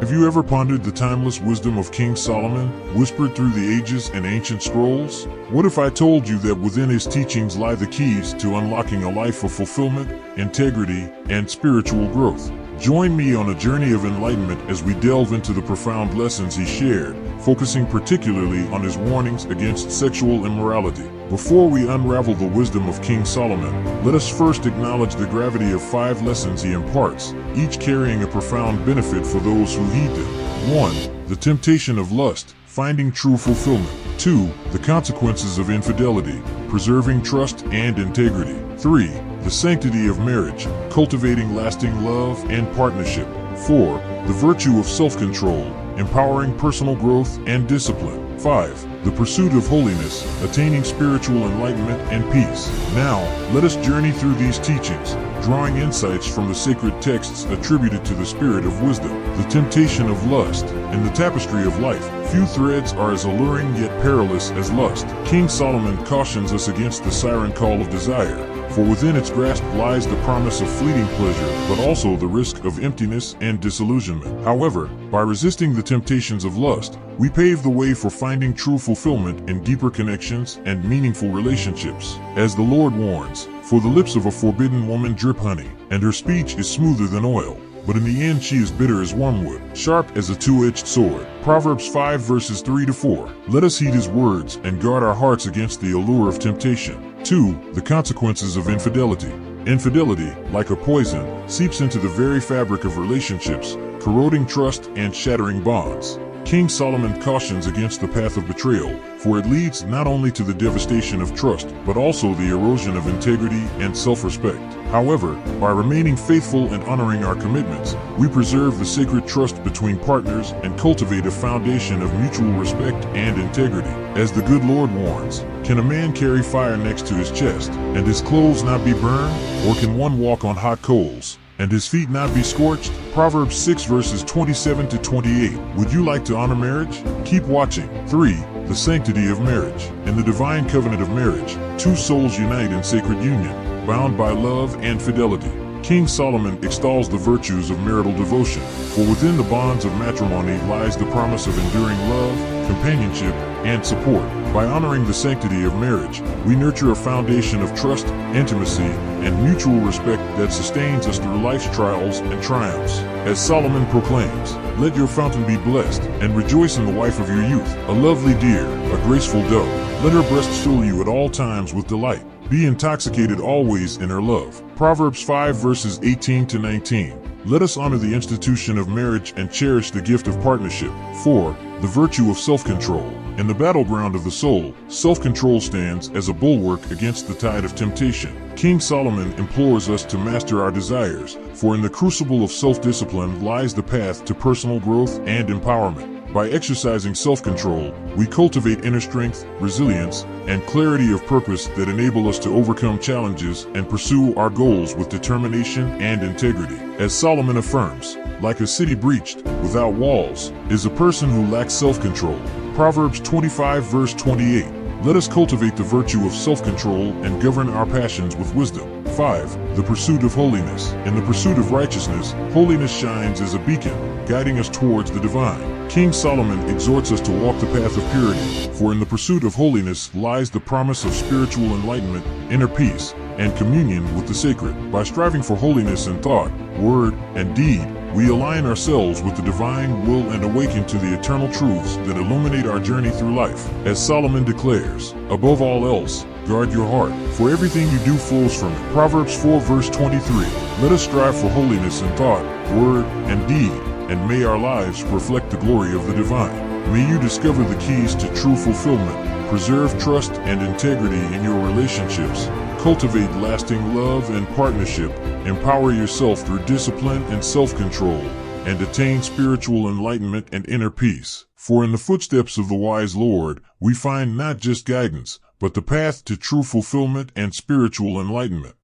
Have you ever pondered the timeless wisdom of King Solomon, whispered through the ages and ancient scrolls? What if I told you that within his teachings lie the keys to unlocking a life of fulfillment, integrity, and spiritual growth? Join me on a journey of enlightenment as we delve into the profound lessons he shared, focusing particularly on his warnings against sexual immorality. Before we unravel the wisdom of King Solomon, let us first acknowledge the gravity of 5 lessons he imparts, each carrying a profound benefit for those who heed them. 1. The temptation of lust, finding true fulfillment. 2. The consequences of infidelity, preserving trust and integrity. 3. The sanctity of marriage, cultivating lasting love and partnership. 4. The virtue of self-control, empowering personal growth and discipline. 5. The pursuit of holiness, attaining spiritual enlightenment and peace. Now, let us journey through these teachings, drawing insights from the sacred texts attributed to the spirit of wisdom. The temptation of lust. In the tapestry of life, few threads are as alluring yet perilous as lust. King Solomon cautions us against the siren call of desire, for within its grasp lies the promise of fleeting pleasure, but also the risk of emptiness and disillusionment. However, by resisting the temptations of lust, we pave the way for finding true fulfillment in deeper connections and meaningful relationships. As the Lord warns, "For the lips of a forbidden woman drip honey, and her speech is smoother than oil, but in the end she is bitter as wormwood, sharp as a two-edged sword." Proverbs 5 verses 3-4. Let us heed his words and guard our hearts against the allure of temptation. 2. The consequences of infidelity. Infidelity, like a poison, seeps into the very fabric of relationships, corroding trust and shattering bonds. King Solomon cautions against the path of betrayal, for it leads not only to the devastation of trust, but also the erosion of integrity and self-respect. However, by remaining faithful and honoring our commitments, we preserve the sacred trust between partners and cultivate a foundation of mutual respect and integrity. As the good Lord warns, "Can a man carry fire next to his chest, and his clothes not be burned? Or can one walk on hot coals, and his feet not be scorched?" Proverbs 6 verses 27-28. Would you like to honor marriage? Keep watching. 3. The sanctity of marriage. In the divine covenant of marriage, 2 souls unite in sacred union, bound by love and fidelity. King Solomon extols the virtues of marital devotion, for within the bonds of matrimony lies the promise of enduring love, companionship, and support. By honoring the sanctity of marriage, we nurture a foundation of trust, intimacy, and mutual respect that sustains us through life's trials and triumphs. As Solomon proclaims, "Let your fountain be blessed, and rejoice in the wife of your youth, a lovely deer, a graceful doe. Let her breast fill you at all times with delight. Be intoxicated always in her love." Proverbs 5 verses 18-19. Let us honor the institution of marriage and cherish the gift of partnership. 4. The virtue of self-control. In the battleground of the soul, self-control stands as a bulwark against the tide of temptation. King Solomon implores us to master our desires, for in the crucible of self-discipline lies the path to personal growth and empowerment. By exercising self-control, we cultivate inner strength, resilience, and clarity of purpose that enable us to overcome challenges and pursue our goals with determination and integrity. As Solomon affirms, "Like a city breached, without walls, is a person who lacks self-control." Proverbs 25 verse 28. Let us cultivate the virtue of self-control and govern our passions with wisdom. 5. The pursuit of holiness. In the pursuit of righteousness, holiness shines as a beacon, guiding us towards the divine. King Solomon exhorts us to walk the path of purity, for in the pursuit of holiness lies the promise of spiritual enlightenment, inner peace, and communion with the sacred. By striving for holiness in thought, word, and deed, we align ourselves with the divine will and awaken to the eternal truths that illuminate our journey through life. As Solomon declares, "Above all else, guard your heart, for everything you do flows from it." Proverbs 4 verse 23. Let us strive for holiness in thought, word, and deed, and may our lives reflect the glory of the divine. May you discover the keys to true fulfillment, preserve trust and integrity in your relationships, cultivate lasting love and partnership, empower yourself through discipline and self-control, and attain spiritual enlightenment and inner peace. For in the footsteps of the wise Lord, we find not just guidance, but the path to true fulfillment and spiritual enlightenment.